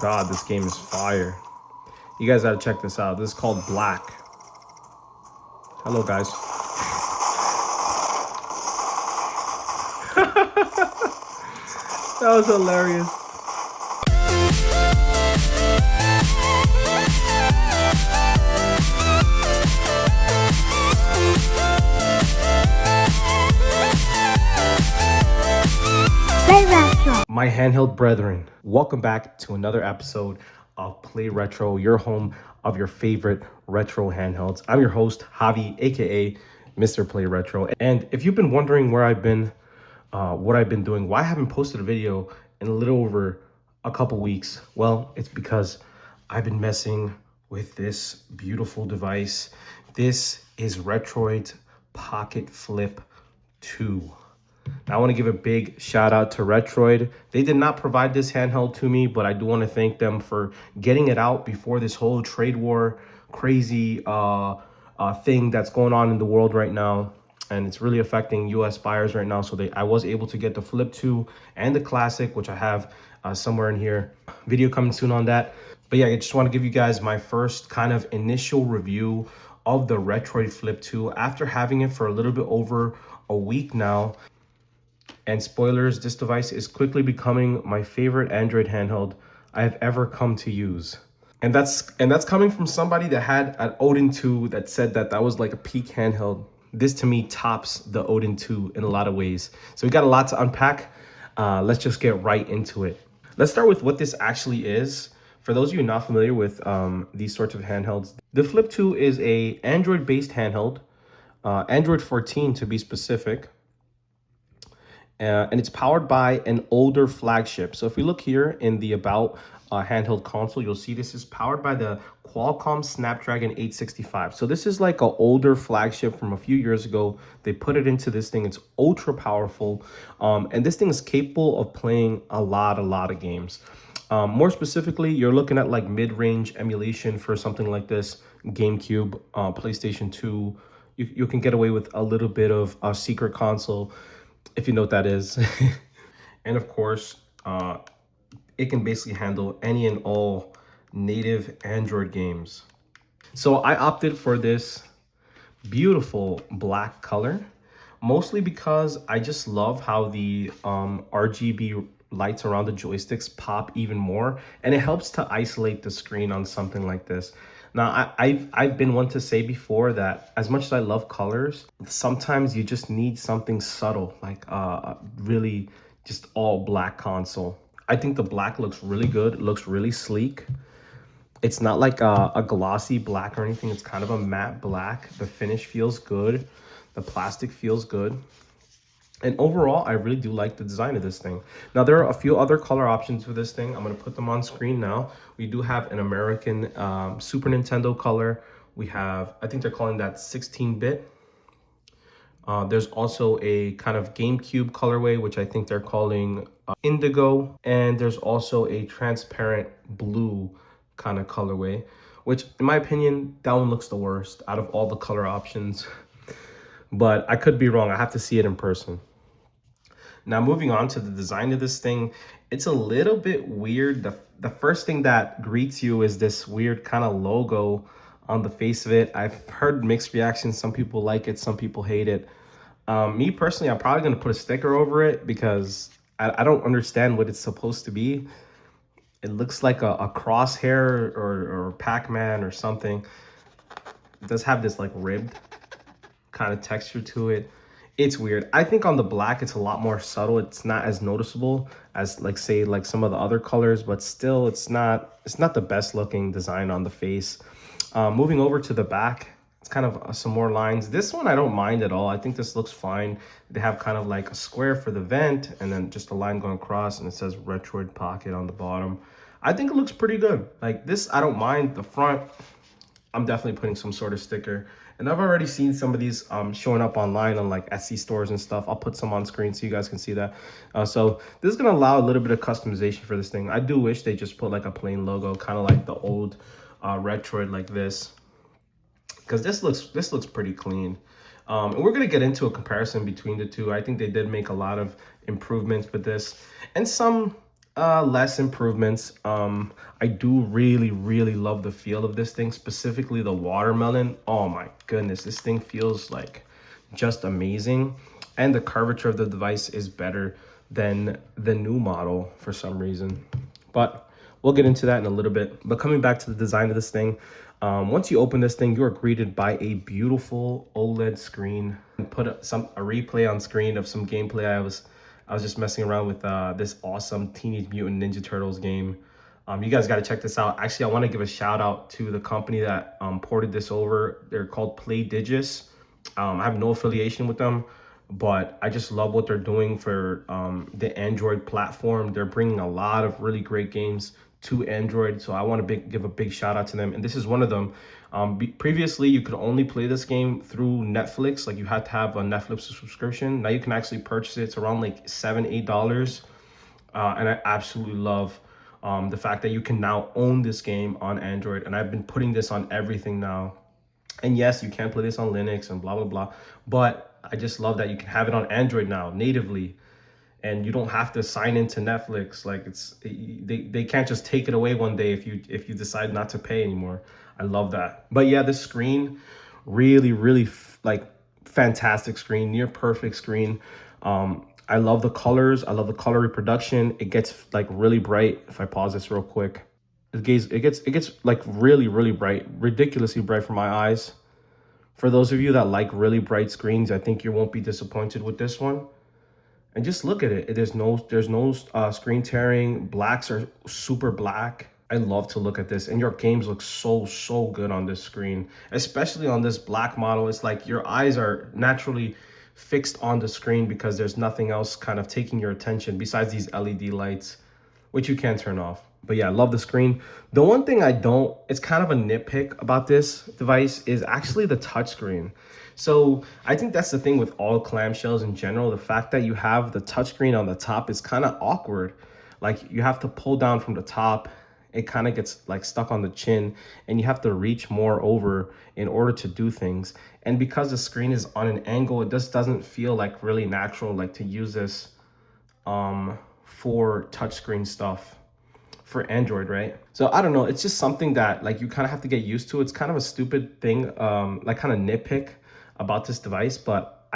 God, this game is fire. You guys gotta check this out. This is called Black. Hello, guys. That was hilarious. My handheld brethren, welcome back to another episode of Play Retro, your home of your favorite retro handhelds. I'm your host, Javi, aka Mr. Play Retro. And if you've been wondering where I've been, what I've been doing, why I haven't posted a video in a little over a couple weeks, well, it's because I've been messing with this beautiful device. This is Retroid Pocket Flip 2. Now, I want to give a big shout out to Retroid. They did not provide this handheld to me, but I do want to thank them for getting it out before this whole trade war crazy thing that's going on in the world right now. And it's really affecting US buyers right now. So I was able to get the Flip 2 and the Classic, which I have somewhere in here. Video coming soon on that. But yeah, I just want to give you guys my first kind of initial review of the Retroid Flip 2 after having it for a little bit over a week now. And spoilers, this device is quickly becoming my favorite Android handheld I have ever come to use. And that's coming from somebody that had an Odin 2 that said that was like a peak handheld. This to me tops the Odin 2 in a lot of ways. So we got a lot to unpack. Let's just get right into it. Let's start with what this actually is. For those of you not familiar with these sorts of handhelds, the Flip 2 is a Android-based handheld, Android 14 to be specific. And it's powered by an older flagship. So if we look here in the About handheld console, you'll see this is powered by the Qualcomm Snapdragon 865. So this is like an older flagship from a few years ago. They put it into this thing. It's ultra powerful. And this thing is capable of playing a lot of games. More specifically, you're looking at like mid-range emulation for something like this, GameCube, PlayStation 2. You can get away with a little bit of a secret console, if you know what that is. And of course, it can basically handle any and all native Android games. So I opted for this beautiful black color, mostly because I just love how the RGB lights around the joysticks pop even more, and it helps to isolate the screen on something like this. Now, I've been one to say before that as much as I love colors, sometimes you just need something subtle, like really just all black console. I think the black looks really good. It looks really sleek. It's not like a glossy black or anything. It's kind of a matte black. The finish feels good. The plastic feels good. And overall, I really do like the design of this thing. Now, there are a few other color options for this thing. I'm going to put them on screen now. We do have an American Super Nintendo color. We have, I think they're calling that 16-bit. There's also a kind of GameCube colorway, which I think they're calling Indigo. And there's also a transparent blue kind of colorway, which in my opinion, that one looks the worst out of all the color options. But I could be wrong. I have to see it in person. Now, moving on to the design of this thing, it's a little bit weird. The first thing that greets you is this weird kind of logo on the face of it. I've heard mixed reactions. Some people like it, some people hate it. Me personally, I'm probably going to put a sticker over it because I don't understand what it's supposed to be. It looks like a crosshair or Pac-Man or something. It does have this like ribbed kind of texture to it. It's weird. I think on the black, it's a lot more subtle. It's not as noticeable as like say like some of the other colors, but still it's not the best looking design on the face. Moving over to the back, it's kind of some more lines. This one I don't mind at all. I think this looks fine. They have kind of like a square for the vent and then just a line going across, and it says Retroid Pocket on the bottom. I think it looks pretty good. Like this, I don't mind. The front, I'm definitely putting some sort of sticker. And I've already seen some of these showing up online on like Etsy stores and stuff. I'll put some on screen so you guys can see that. So this is going to allow a little bit of customization for this thing. I do wish they just put like a plain logo, kind of like the old Retroid like this. Because this looks pretty clean. And we're going to get into a comparison between the two. I think they did make a lot of improvements with this. And some Less improvements. I do really love the feel of this thing, specifically the watermelon. Oh my goodness, this thing feels like just amazing. And the curvature of the device is better than the new model for some reason. But we'll get into that in a little bit. But coming back to the design of this thing, once you open this thing, you are greeted by a beautiful OLED screen. And put a replay on screen of some gameplay I was just messing around with this awesome Teenage Mutant Ninja Turtles game. You guys got to check this out. Actually, I want to give a shout out to the company that ported this over. They're called PlayDigis. I have no affiliation with them, but I just love what they're doing for the Android platform. They're bringing a lot of really great games to Android, so I want to give a big shout out to them. And this is one of them. Previously, you could only play this game through Netflix. Like you had to have a Netflix subscription. Now you can actually purchase it. It's around like $7-8. And I absolutely love the fact that you can now own this game on Android. And I've been putting this on everything now. And yes, you can play this on Linux and blah, blah, blah. But I just love that you can have it on Android now natively. And you don't have to sign into Netflix. Like they can't just take it away one day if you decide not to pay anymore. I love that. But yeah, this screen, really like fantastic screen, near perfect screen. I love the colors. I love the color reproduction. It gets like really bright. If I pause this real quick, it gets like really bright, ridiculously bright for my eyes. For those of you that like really bright screens, I think you won't be disappointed with this one. And just look at it. There's no screen tearing. Blacks are super black. I love to look at this, and your games look so good on this screen, especially on this black model. It's like your eyes are naturally fixed on the screen because there's nothing else kind of taking your attention besides these LED lights, which you can turn off. But yeah, I love the screen. The one thing it's kind of a nitpick about this device is actually the touchscreen. So I think that's the thing with all clamshells in general. The fact that you have the touchscreen on the top is kind of awkward. Like you have to pull down from the top. It kind of gets like stuck on the chin and you have to reach more over in order to do things. And because the screen is on an angle, it just doesn't feel like really natural, like to use this for touchscreen stuff for Android, right? So I don't know, it's just something that like you kind of have to get used to. It's kind of a stupid thing, like kind of nitpick about this device, but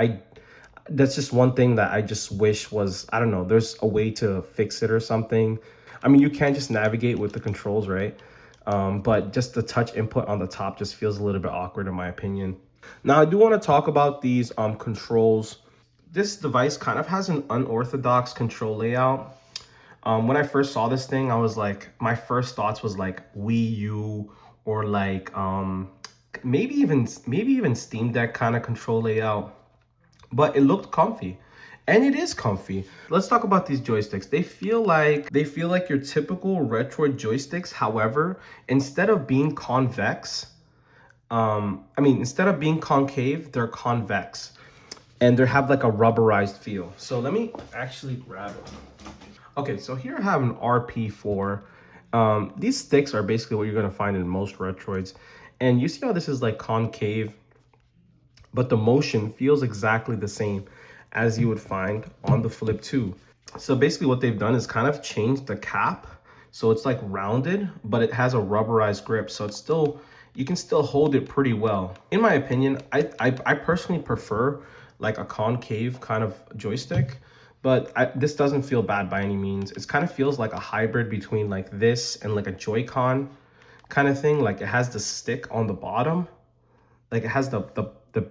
that's just one thing that I just wish was, I don't know, there's a way to fix it or something. I mean, you can just navigate with the controls, right? But just the touch input on the top just feels a little bit awkward in my opinion. Now I do want to talk about these controls. This device kind of has an unorthodox control layout. When I first saw this thing, I was like, my first thoughts was like Wii U or like maybe even Steam Deck kind of control layout, but it looked comfy. And it is comfy. Let's talk about these joysticks. They feel like your typical Retroid joysticks. However, instead of being convex, instead of being concave, they're convex. And they have like a rubberized feel. So let me actually grab it. Okay, so here I have an RP4. These sticks are basically what you're gonna find in most Retroids. And you see how this is like concave, but the motion feels exactly the same as you would find on the Flip 2. So basically what they've done is kind of changed the cap. So it's like rounded, but it has a rubberized grip. So it's still, you can still hold it pretty well. In my opinion, I personally prefer like a concave kind of joystick, but this doesn't feel bad by any means. It kind of feels like a hybrid between like this and like a Joy-Con kind of thing. Like it has the stick on the bottom, like it has the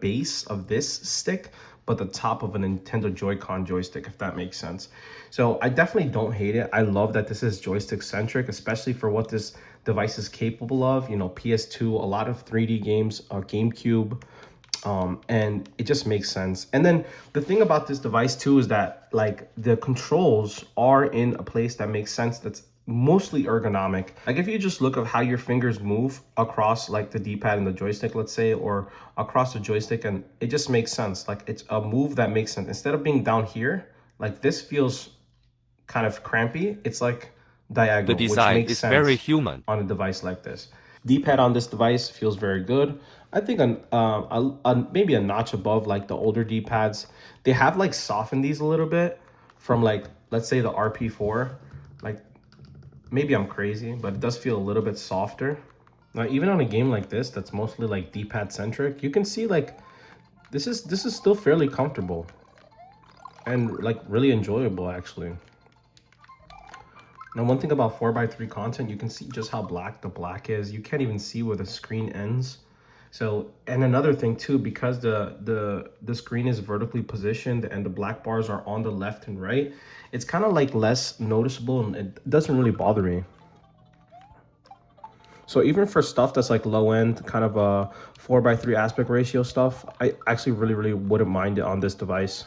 base of this stick, but the top of a Nintendo Joy-Con joystick, if that makes sense. So I definitely don't hate it. I love that this is joystick centric, especially for what this device is capable of. You know, PS2, a lot of 3D games, GameCube, and it just makes sense. And then the thing about this device too is that like the controls are in a place that makes sense, that's mostly ergonomic. Like if you just look at how your fingers move across like the D-pad and the joystick, let's say, or across the joystick, and it just makes sense. Like it's a move that makes sense. Instead of being down here, like this feels kind of crampy. It's like diagonal, which makes sense very human on a device like this. D-pad on this device feels very good. I think maybe a notch above like the older D-pads. They have like softened these a little bit from like, let's say the RP4. Like maybe I'm crazy, but it does feel a little bit softer. Now, even on a game like this, that's mostly like D-pad centric, you can see like this is still fairly comfortable and like really enjoyable actually. Now, one thing about 4x3 content, you can see just how black the black is. You can't even see where the screen ends. So, and another thing too, because the screen is vertically positioned and the black bars are on the left and right, it's kind of like less noticeable and it doesn't really bother me. So even for stuff that's like low end, kind of a 4x3 aspect ratio stuff, I actually really wouldn't mind it on this device.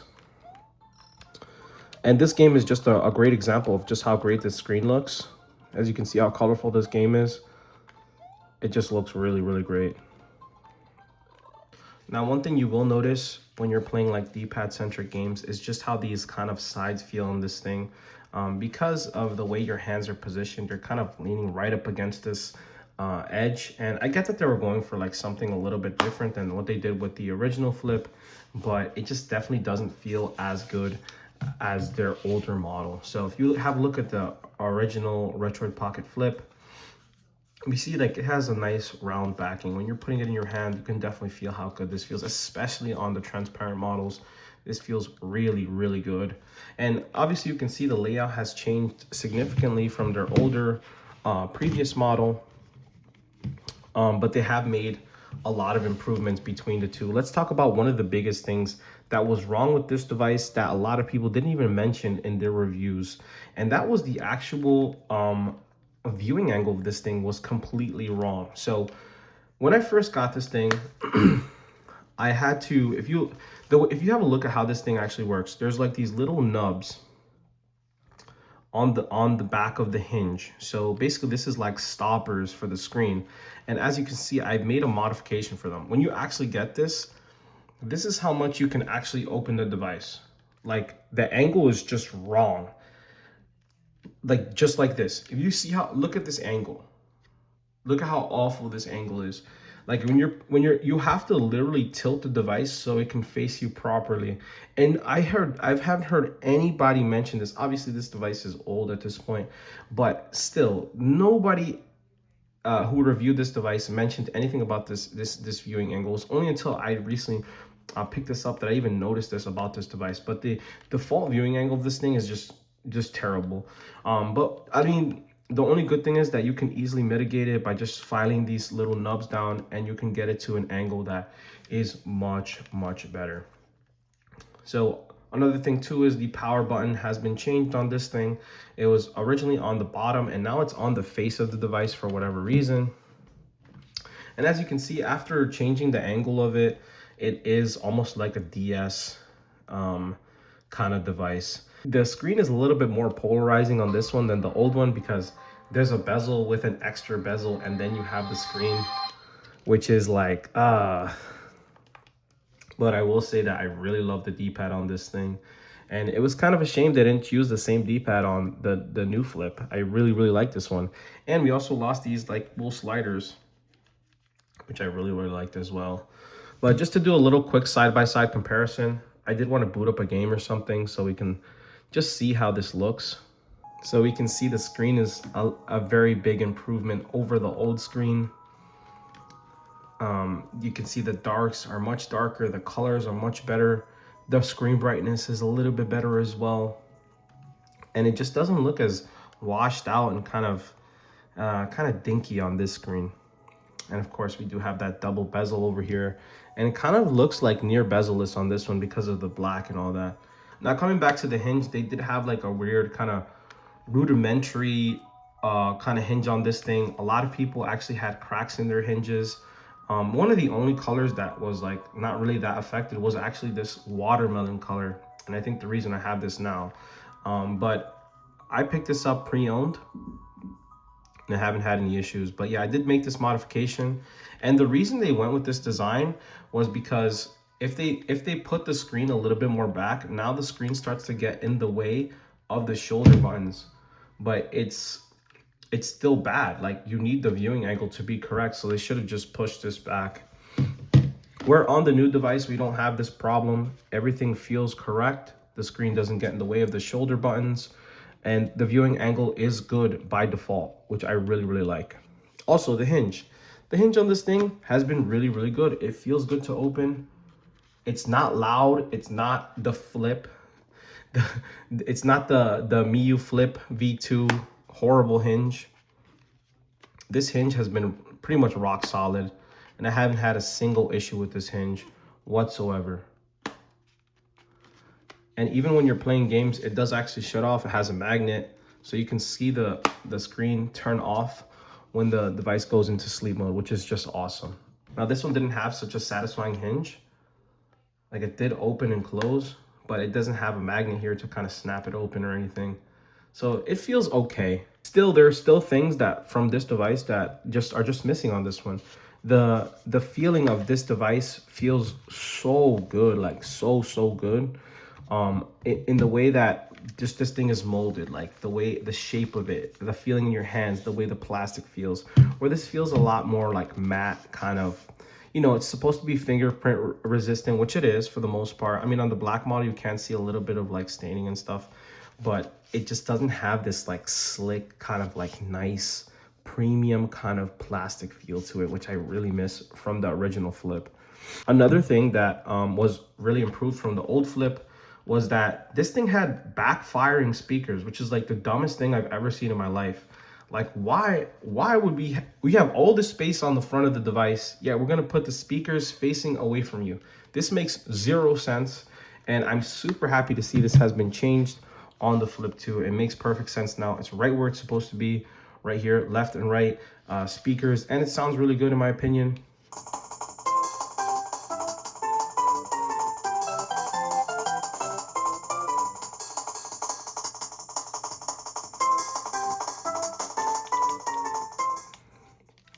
And this game is just a great example of just how great this screen looks. As you can see how colorful this game is. It just looks really great. Now, one thing you will notice when you're playing like D-pad centric games is just how these kind of sides feel on this thing. Because of the way your hands are positioned, you're kind of leaning right up against this edge. And I get that they were going for like something a little bit different than what they did with the original Flip, but it just definitely doesn't feel as good as their older model. So if you have a look at the original Retroid Pocket Flip, we see like it has a nice round backing. When you're putting it in your hand, you can definitely feel how good this feels, especially on the transparent models. This feels really good. And obviously you can see the layout has changed significantly from their older previous model, but they have made a lot of improvements between the two. Let's talk about one of the biggest things that was wrong with this device that a lot of people didn't even mention in their reviews, and that was the actual viewing angle of this thing was completely wrong. So when I first got this thing, I had to, if you have a look at how this thing actually works, there's like these little nubs on the back of the hinge. So basically this is like stoppers for the screen. And as you can see, I've made a modification for them. When you actually get this is how much you can actually open the device. Like the angle is just wrong. Like just like this. If you see how, look at this angle. Look at how awful this angle is. Like you have to literally tilt the device so it can face you properly. And I haven't heard anybody mention this. Obviously this device is old at this point, but still nobody who reviewed this device mentioned anything about this viewing angle. It's only until I recently picked this up that I even noticed this about this device. But the default viewing angle of this thing is just terrible. But I mean, the only good thing is that you can easily mitigate it by just filing these little nubs down, and you can get it to an angle that is much better. So another thing too is the power button has been changed on this thing. It was originally on the bottom and now it's on the face of the device for whatever reason. And as you can see, after changing the angle of it, it is almost like a DS kind of device. The screen is a little bit more polarizing on this one than the old one because there's a bezel with an extra bezel, and then you have the screen, which is like, but I will say that I really love the D-pad on this thing. And it was kind of a shame they didn't use the same D-pad on the new Flip. I really like this one. And we also lost these like little sliders, which I really liked as well. But just to do a little quick side-by-side comparison, I did want to boot up a game or something so we can just see how this looks. So we can see the screen is a very big improvement over the old screen. You can see the darks are much darker, the colors are much better, the screen brightness is a little bit better as well, and it just doesn't look as washed out and kind of dinky on this screen. And of course we do have that double bezel over here, and it kind of looks like near bezel-less on this one because of the black and all that. Now coming back to the hinge, they did have like a weird kind of rudimentary kind of hinge on this thing. A lot of people actually had cracks in their hinges. One of the only colors that was like not really that affected was actually this watermelon color, and I think the reason I have this now. But I picked this up pre-owned and I haven't had any issues. But yeah, I did make this modification, and the reason they went with this design was because if they put the screen a little bit more back, now the screen starts to get in the way of the shoulder buttons. But it's still bad. Like, you need the viewing angle to be correct, so they should have just pushed this back. Where on the new device, we don't have this problem. Everything feels correct. The screen doesn't get in the way of the shoulder buttons. And the viewing angle is good by default, which I really, really like. Also, the hinge. The hinge on this thing has been really, really good. It feels good to open. It's not loud. It's not the flip. It's not the Miu Flip V2 horrible hinge. This hinge has been pretty much rock solid, and I haven't had a single issue with this hinge whatsoever. And even when you're playing games, it does actually shut off. It has a magnet, so you can see the screen turn off when the device goes into sleep mode, which is just awesome. Now, this one didn't have such a satisfying hinge. Like, it did open and close, but it doesn't have a magnet here to kind of snap it open or anything. So it feels okay. Still, there are still things that from this device that are just missing on this one. The feeling of this device feels so good, like so good. In the way that just this thing is molded, like the shape of it, the feeling in your hands, the way the plastic feels, where this feels a lot more like matte kind of, you know, it's supposed to be fingerprint resistant, which it is for the most part. I mean, on the black model, you can see a little bit of like staining and stuff, but it just doesn't have this like slick kind of like nice premium kind of plastic feel to it, which I really miss from the original Flip. Another thing that was really improved from the old Flip was that this thing had backfiring speakers, which is like the dumbest thing I've ever seen in my life. Like, why would we have all this space on the front of the device? Yeah, we're gonna put the speakers facing away from you. This makes zero sense, and I'm super happy to see this has been changed on the Flip 2. It makes perfect sense now. It's right where it's supposed to be, right here, left and right speakers, and it sounds really good in my opinion.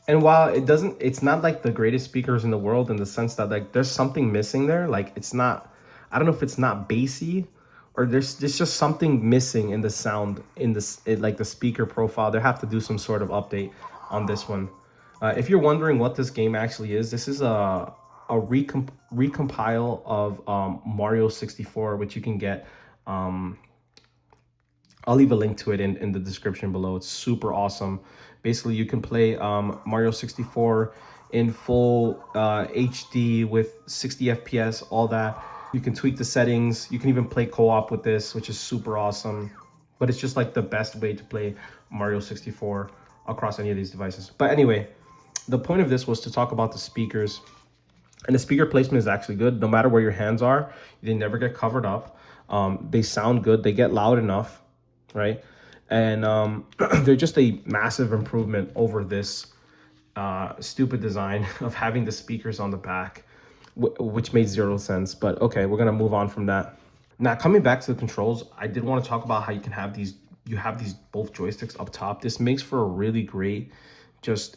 And while it's not like the greatest speakers in the world in the sense that like there's something missing there. Like, it's not, I don't know if it's not bassy or there's just something missing in the sound in this, like the speaker profile. They have to do some sort of update on this one. If you're wondering what this game actually is, this is a recompile of Mario 64, which you can get. I'll leave a link to it in the description below. It's super awesome. Basically, you can play Mario 64 in full HD with 60 FPS, all that. You can tweak the settings. You can even play co-op with this, which is super awesome. But it's just like the best way to play Mario 64 across any of these devices. But anyway, the point of this was to talk about the speakers. And the speaker placement is actually good. No matter where your hands are, they never get covered up. They sound good. They get loud enough, right? And they're just a massive improvement over this stupid design of having the speakers on the back, which made zero sense. But okay, we're gonna move on from that. Now, coming back to the controls, I did want to talk about how you can have these, both joysticks up top. This makes for a really great just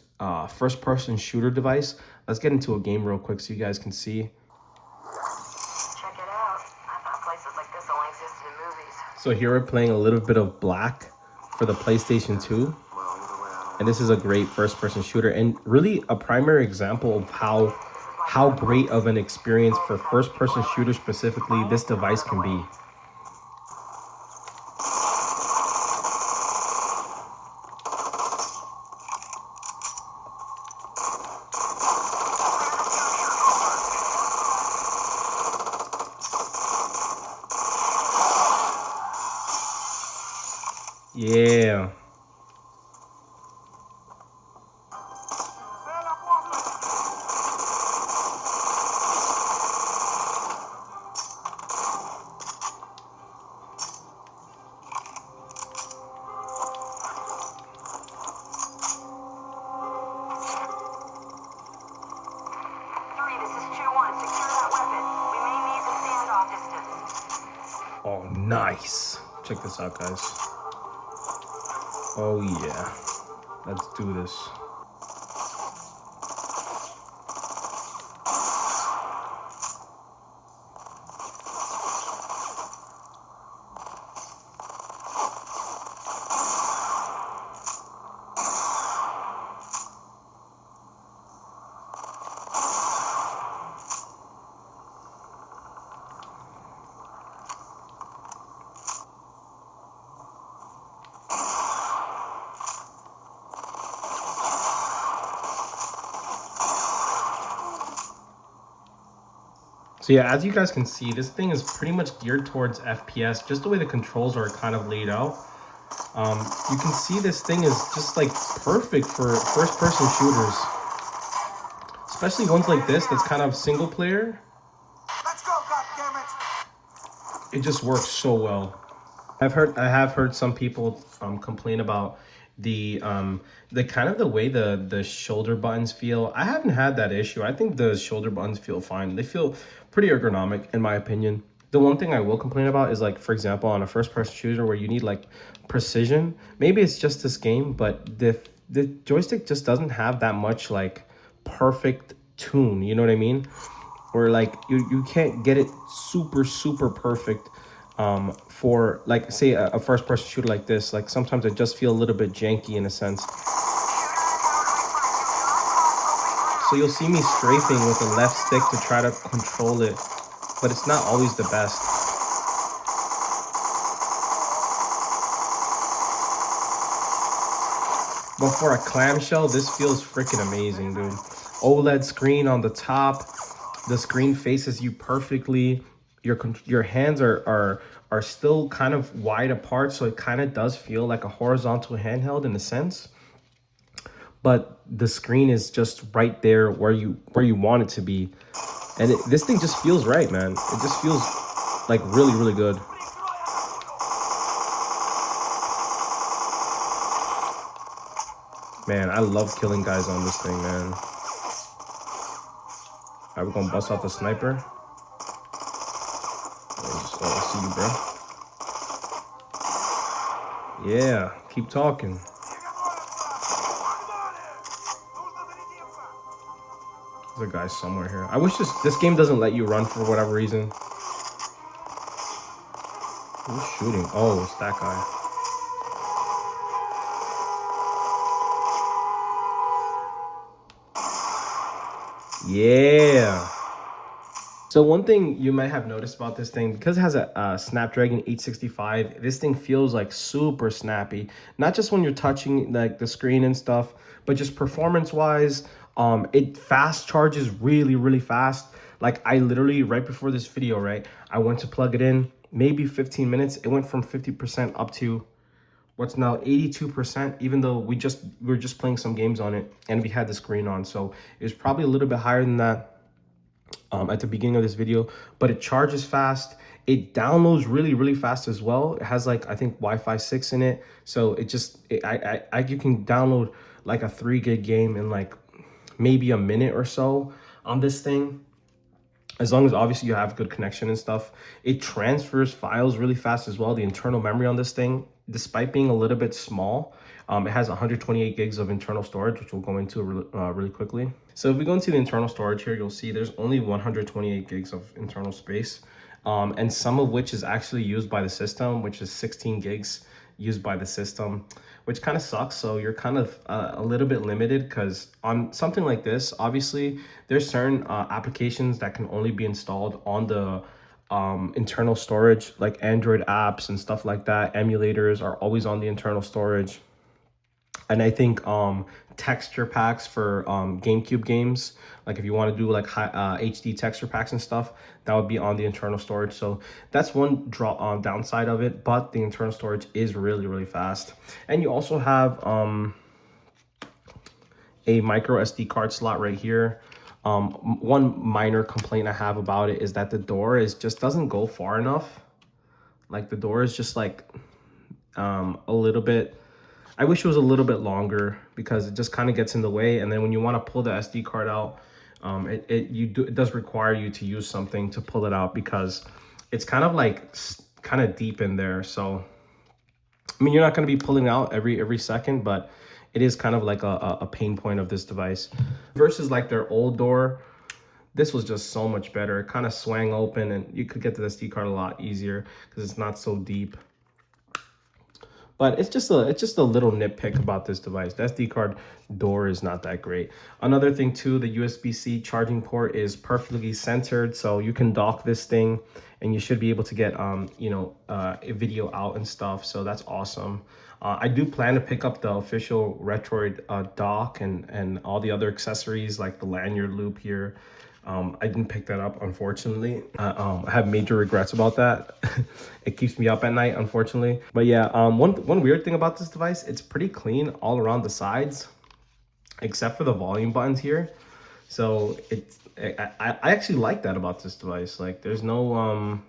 first-person shooter device. Let's get into a game real quick so you guys can see. Check it out. I thought places like this only existed in movies. So here we're playing a little bit of Black for the PlayStation 2. And this is a great first-person shooter and really a primary example of how great of an experience for first-person shooters specifically this device can be. Yeah. Oh, nice. Check this out, guys. Oh, yeah. Let's do this. So yeah, as you guys can see, this thing is pretty much geared towards FPS, just the way the controls are kind of laid out. You can see this thing is just like perfect for first-person shooters, especially ones like this that's kind of single player. Let's go, goddammit! It just works so well. I have heard some people complain about the kind of the way the shoulder buttons feel. I haven't had that issue. I think the shoulder buttons feel fine. They feel pretty ergonomic in my opinion. The one thing I will complain about is, like, for example, on a first person shooter where you need like precision. Maybe it's just this game, but the joystick just doesn't have that much like perfect tune. You know what I mean? Or like you can't get it super perfect for, like, say a first person shooter like this. Like sometimes I just feel a little bit janky in a sense. So you'll see me strafing with the left stick to try to control it, but it's not always the best. But for a clamshell, this feels freaking amazing, dude. OLED screen on the top. The screen faces you perfectly. Your hands are still kind of wide apart, so it kind of does feel like a horizontal handheld in a sense. But the screen is just right there where you want it to be, and this thing just feels right, man. It just feels like really good. Man, I love killing guys on this thing, man. Alright, we're gonna bust out the sniper. I see you, bro. Yeah, keep talking. There's a guy somewhere here. I wish this game doesn't let you run for whatever reason. Who's shooting? Oh, it's that guy. Yeah. So one thing you might have noticed about this thing, because it has a Snapdragon 865, this thing feels like super snappy. Not just when you're touching like the screen and stuff, but just performance-wise. It fast charges really fast. Like I literally, right before this video, right, I went to plug it in, maybe 15 minutes. It went from 50% up to what's now 82%, even though we were just playing some games on it and we had the screen on. So it was probably a little bit higher than that at the beginning of this video, but it charges fast. It downloads really fast as well. It has like, I think, Wi-Fi 6 in it, so it just you can download like a 3 gig game in like maybe a minute or so on this thing, as long as obviously you have good connection and stuff. It transfers files really fast as well. The internal memory on this thing, despite being a little bit small, it has 128 gigs of internal storage, which we'll go into really quickly. So if we go into the internal storage here, you'll see there's only 128 gigs of internal space, and some of which is actually used by the system, which is 16 gigs used by the system, which kind of sucks. So you're kind of a little bit limited, because on something like this, obviously there's certain applications that can only be installed on the internal storage, like Android apps and stuff like that. Emulators are always on the internal storage. And I think texture packs for GameCube games, like if you want to do like high HD texture packs and stuff, that would be on the internal storage. So that's one downside of it, but the internal storage is really fast. And you also have a micro SD card slot right here. One minor complaint I have about it is that the door just doesn't go far enough. Like the door is just like a little bit, I wish it was a little bit longer, because it just kind of gets in the way. And then when you want to pull the SD card out, it does require you to use something to pull it out, because it's kind of like kind of deep in there. So I mean, you're not going to be pulling out every second, but it is kind of like a pain point of this device versus like their old door. This was just so much better. It kind of swang open, and you could get to the SD card a lot easier because it's not so deep. But it's just a little nitpick about this device. The SD card door is not that great. Another thing too, the USB-C charging port is perfectly centered, so you can dock this thing and you should be able to get a video out and stuff. So that's awesome. I do plan to pick up the official Retroid dock and all the other accessories like the lanyard loop here. I didn't pick that up, unfortunately. I have major regrets about that. It keeps me up at night, unfortunately. But yeah, one weird thing about this device, it's pretty clean all around the sides, except for the volume buttons here. So I actually like that about this device. Like there's no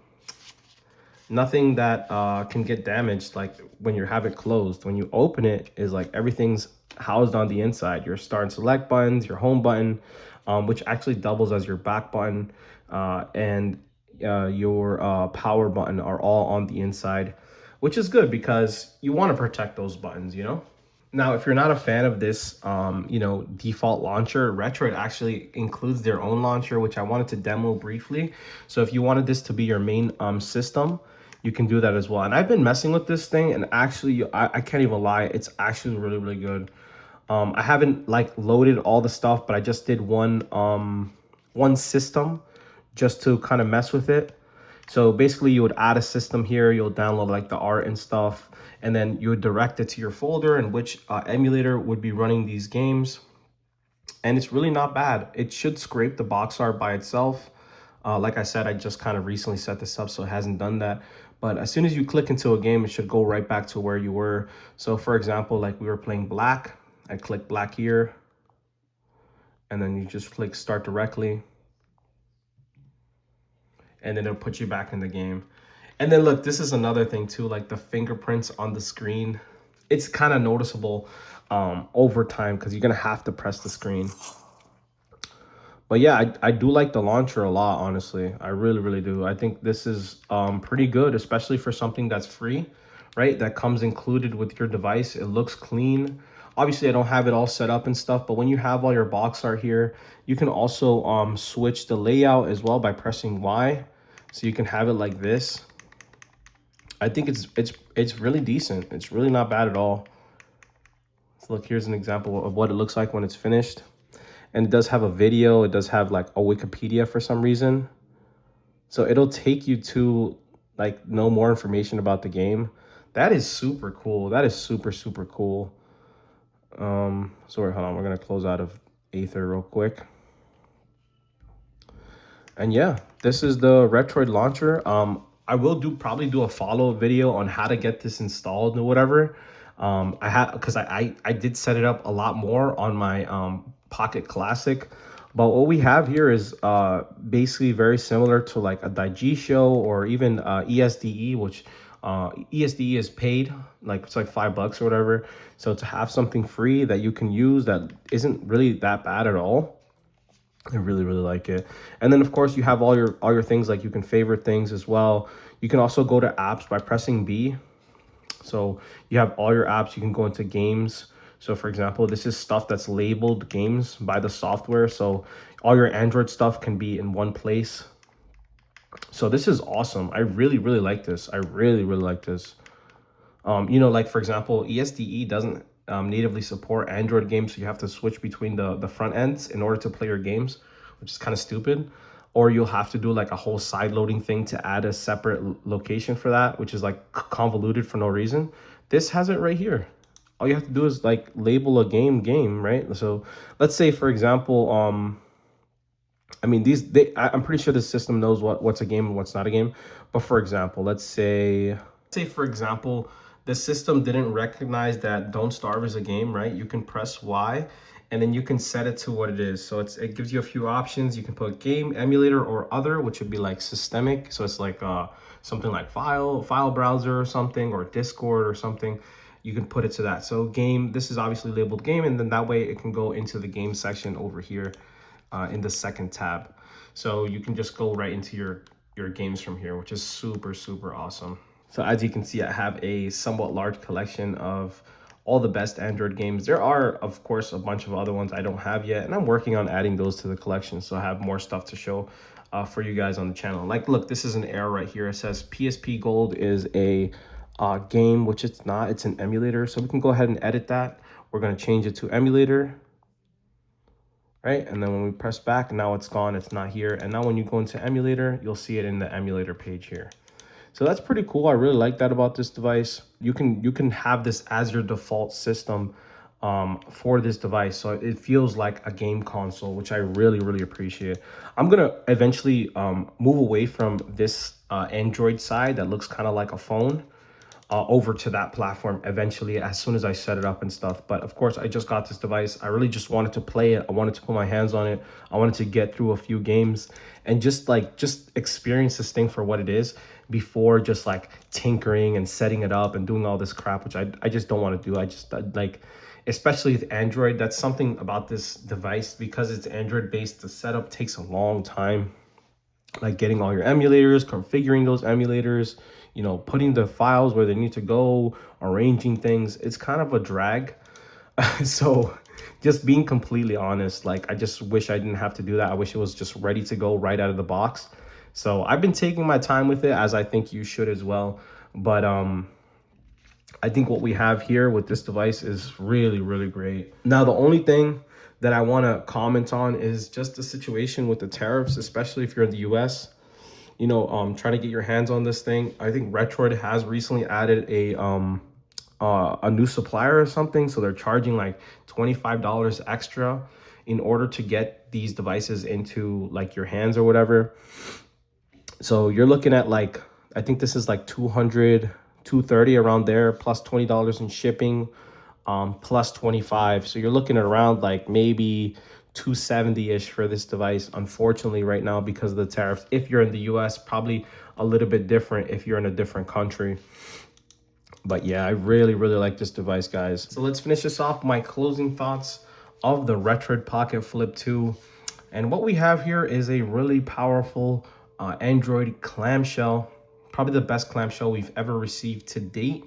nothing that can get damaged like when you have it closed. When you open it, is like everything's housed on the inside. Your start and select buttons, your home button, which actually doubles as your back button, and your power button are all on the inside, which is good because you want to protect those buttons, you know? Now, if you're not a fan of this, default launcher, Retroid actually includes their own launcher, which I wanted to demo briefly. So if you wanted this to be your main system, you can do that as well. And I've been messing with this thing, and actually, I can't even lie, it's actually really, really good. I haven't like loaded all the stuff, but I just did one system just to kind of mess with it. So basically you would add a system here, you'll download like the art and stuff, and then you would direct it to your folder and which emulator would be running these games. And it's really not bad. It should scrape the box art by itself. Like I said, I just kind of recently set this up, so it hasn't done that. But as soon as you click into a game, it should go right back to where you were. So for example, like we were playing black, I click black here, and then you just click start directly, and then it'll put you back in the game. And then look, this is another thing too, like the fingerprints on the screen. It's kind of noticeable over time because you're gonna have to press the screen. But yeah, I do like the launcher a lot, honestly. I really, really do. I think this is pretty good, especially for something that's free, right? That comes included with your device. It looks clean. Obviously, I don't have it all set up and stuff, but when you have all your box art here, you can also switch the layout as well by pressing Y. So you can have it like this. I think it's really decent. It's really not bad at all. So look, here's an example of what it looks like when it's finished. And it does have a video. It does have like a Wikipedia for some reason. So it'll take you to like know more information about the game. That is super cool. That is super, super cool. Sorry, hold on. We're gonna close out of Aether real quick. And yeah, this is the Retroid launcher. I will probably do a follow-up video on how to get this installed or whatever. I had because I did set it up a lot more on my Pocket Classic. But what we have here is basically very similar to like a Daigisho or even ESDE, which ESDE is paid, like it's like $5 or whatever. So to have something free that you can use that isn't really that bad at all, I really, really like it. And then of course you have all your things, like you can favorite things as well. You can also go to apps by pressing B. So you have all your apps. You can go into games. So for example, this is stuff that's labeled games by the software. So all your Android stuff can be in one place. So this is awesome. I really, really like this. I really, really like this. Like for example, ESDE doesn't natively support Android games, so you have to switch between the front ends in order to play your games, which is kind of stupid. Or you'll have to do like a whole side loading thing to add a separate location for that, which is like convoluted for no reason. This has it right here. All you have to do is like label a game, right? So let's say, for example, I mean, I'm pretty sure the system knows what's a game and what's not a game. But for example, let's say for example, the system didn't recognize that Don't Starve is a game, right? You can press Y and then you can set it to what it is. So it gives you a few options. You can put game, emulator, or other, which would be like systemic. So it's like something like file browser or something, or Discord or something. You can put it to that. So game, this is obviously labeled game, and then that way it can go into the game section over here in the second tab. So you can just go right into your games from here, which is super, super awesome. So as you can see, I have a somewhat large collection of all the best Android games. There are, of course, a bunch of other ones I don't have yet, and I'm working on adding those to the collection, so I have more stuff to show for you guys on the channel. Like, look, this is an error right here. It says PSP Gold is a game, which it's not. It's an emulator, so we can go ahead and edit that. We're going to change it to emulator, right? And then when we press back, now it's gone. It's not here. And now when you go into emulator, you'll see it in the emulator page here. So that's pretty cool. I really like that about this device. You can have this as your default system for this device, so it feels like a game console, which I really appreciate. I'm gonna eventually move away from this Android side that looks kind of like a phone over to that platform eventually as soon as I set it up and stuff. But of course, I just got this device. I really just wanted to play it. I wanted to put my hands on it. I wanted to get through a few games and just experience this thing for what it is before just like tinkering and setting it up and doing all this crap, which I just don't want to do. I just like, especially with Android, that's something about this device, because it's Android based, the setup takes a long time, like getting all your emulators, configuring those emulators, you know, putting the files where they need to go, arranging things. It's kind of a drag. So just being completely honest, like I just wish I didn't have to do that. I wish it was just ready to go right out of the box. So I've been taking my time with it, as I think you should as well. But I think what we have here with this device is really great. Now, the only thing that I want to comment on is just the situation with the tariffs, especially if you're in the US. You know, trying to get your hands on this thing. I think Retroid has recently added a new supplier or something, so they're charging like $25 extra in order to get these devices into like your hands or whatever. So you're looking at like, I think this is like 200, 230 around there, plus $20 in shipping, plus 25. So you're looking at around like maybe 270-ish for this device, unfortunately, right now because of the tariffs. If you're in the US, probably a little bit different if you're in a different country. But yeah, I really like this device, guys. So let's finish this off. My closing thoughts of the Retroid Pocket Flip 2. And what we have here is a really powerful Android clamshell, probably the best clamshell we've ever received to date.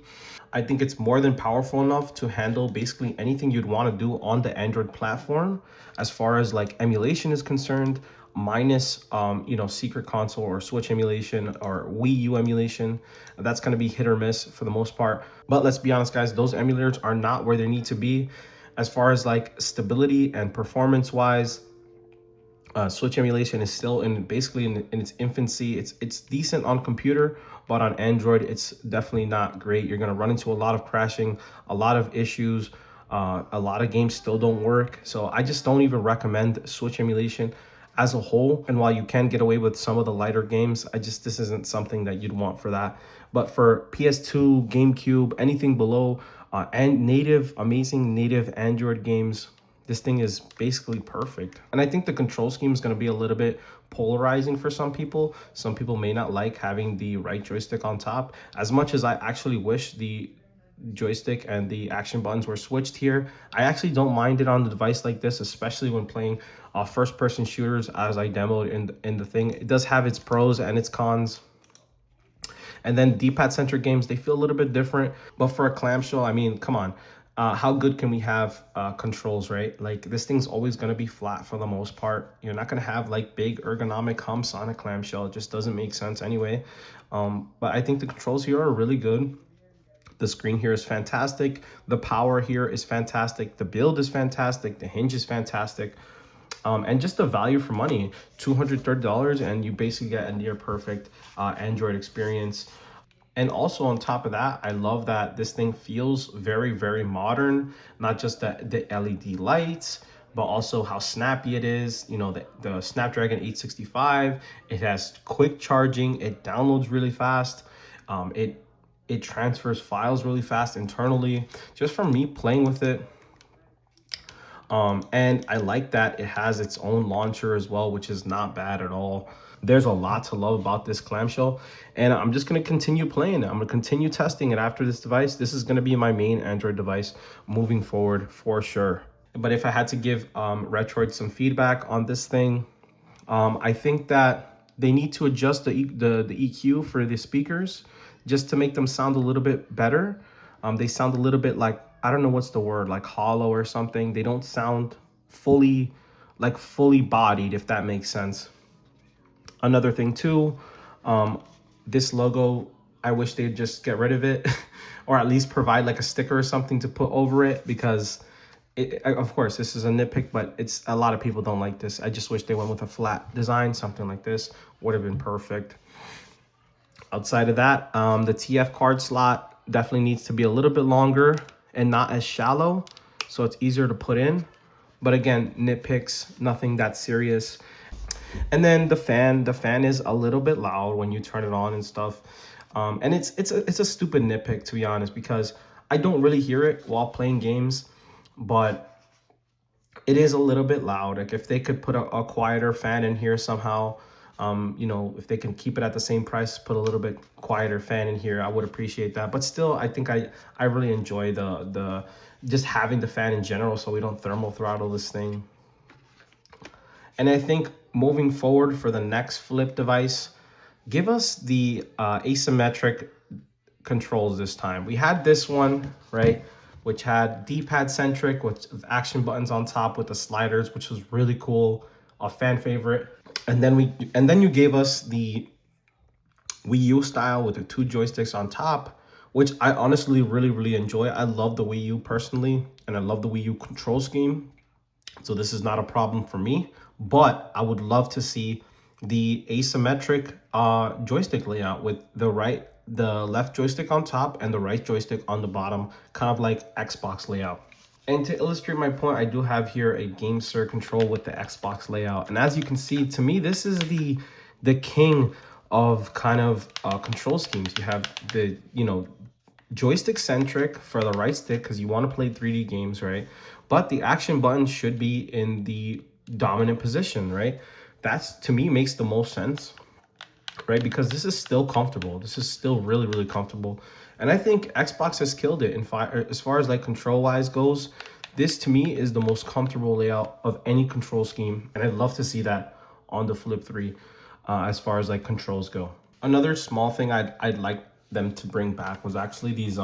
I think it's more than powerful enough to handle basically anything you'd want to do on the Android platform as far as like emulation is concerned, minus you know, secret console or Switch emulation or Wii U emulation. That's going to be hit or miss for the most part. But let's be honest, guys, those emulators are not where they need to be as far as like stability and performance wise. Switch emulation is still in basically in its infancy. It's decent on computer, but on Android, it's definitely not great. You're gonna run into a lot of crashing, a lot of issues. A lot of games still don't work. So I just don't even recommend Switch emulation as a whole. And while you can get away with some of the lighter games, this isn't something that you'd want for that. But for PS2, GameCube, anything below, and amazing native Android games, this thing is basically perfect. And I think the control scheme is going to be a little bit polarizing for some people. Some people may not like having the right joystick on top. As much as I actually wish the joystick and the action buttons were switched here, I actually don't mind it on the device like this, especially when playing first person shooters, as I demoed in the thing. It does have its pros and its cons. And then D-pad centric games, they feel a little bit different. But for a clamshell, I mean, come on. How good can we have controls, right? Like this thing's always going to be flat for the most part. You're not going to have like big ergonomic humps on a clamshell. It just doesn't make sense anyway. But I think the controls here are really good. The screen here is fantastic. The power here is fantastic. The build is fantastic. The hinge is fantastic. And just the value for money, $230, and you basically get a near perfect Android experience. And also on top of that, I love that this thing feels very modern, not just the LED lights, but also how snappy it is. You know, the Snapdragon 865, it has quick charging, it downloads really fast, it transfers files really fast internally, just from me playing with it. And I like that it has its own launcher as well, which is not bad at all. There's a lot to love about this clamshell, and I'm just going to continue playing it. I'm going to continue testing it after this device. This is going to be my main Android device moving forward for sure. But if I had to give Retroid some feedback on this thing, I think that they need to adjust the EQ for the speakers just to make them sound a little bit better. They sound a little bit like, I don't know what's the word, like hollow or something. They don't sound fully bodied, if that makes sense. Another thing too, this logo, I wish they'd just get rid of it or at least provide like a sticker or something to put over it, because of course this is a nitpick, but it's a lot of people don't like this. I just wish they went with a flat design. Something like this would have been perfect. Outside of that, the TF card slot definitely needs to be a little bit longer and not as shallow, so it's easier to put in. But again, nitpicks, nothing that serious. And then the fan is a little bit loud when you turn it on and stuff. And it's a stupid nitpick, to be honest, because I don't really hear it while playing games, but it is a little bit loud. Like if they could put a quieter fan in here somehow, you know, if they can keep it at the same price, put a little bit quieter fan in here, I would appreciate that. But still, I think I really enjoy the just having the fan in general, so we don't thermal throttle this thing. And I think moving forward for the next flip device, give us the asymmetric controls this time. We had this one, right, which had D-pad centric with action buttons on top with the sliders, which was really cool, a fan favorite. And then you gave us the Wii U style with the 2 joysticks on top, which I honestly really enjoy. I love the Wii U personally, and I love the Wii U control scheme. So this is not a problem for me, but I would love to see the asymmetric joystick layout with the left joystick on top and the right joystick on the bottom, kind of like Xbox layout. And to illustrate my point, I do have here a GameSir control with the Xbox layout. And as you can see, to me, this is the king of kind of control schemes. You have the, you know, joystick centric for the right stick because you want to play 3D games, right? But the action button should be in the dominant position, right? That's, to me, makes the most sense, right? Because this is still comfortable. This is still really comfortable. And I think Xbox has killed it as far as like control wise goes. This to me is the most comfortable layout of any control scheme. And I'd love to see that on the Flip 3 as far as like controls go. Another small thing I'd like them to bring back was actually these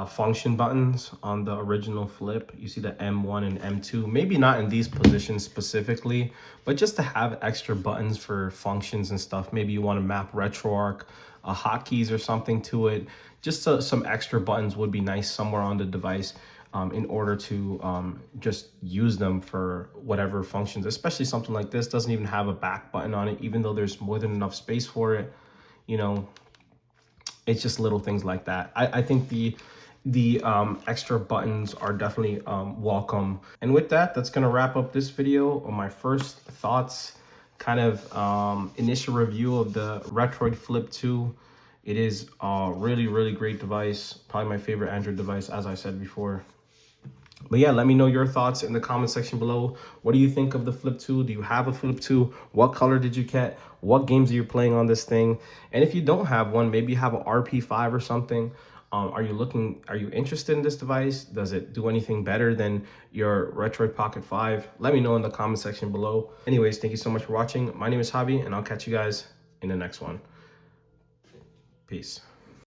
function buttons on the original Flip. You see the M1 and M2, maybe not in these positions specifically, but just to have extra buttons for functions and stuff. Maybe you want to map RetroArch hotkeys or something to it. Just some extra buttons would be nice somewhere on the device in order to just use them for whatever functions, especially something like this doesn't even have a back button on it, even though there's more than enough space for it. You know, it's just little things like that. I think the extra buttons are definitely welcome. And with that, that's gonna wrap up this video on my first thoughts, kind of initial review of the Retroid Flip 2. It is a really great device, probably my favorite Android device, as I said before. But yeah, let me know your thoughts in the comment section below. What do you think of the Flip 2? Do you have a Flip 2? What color did you get? What games are you playing on this thing? And if you don't have one, maybe you have an RP5 or something. Are you interested in this device? Does it do anything better than your Retroid Pocket 5? Let me know in the comment section below. Anyways, thank you so much for watching. My name is Javi, and I'll catch you guys in the next one. Peace.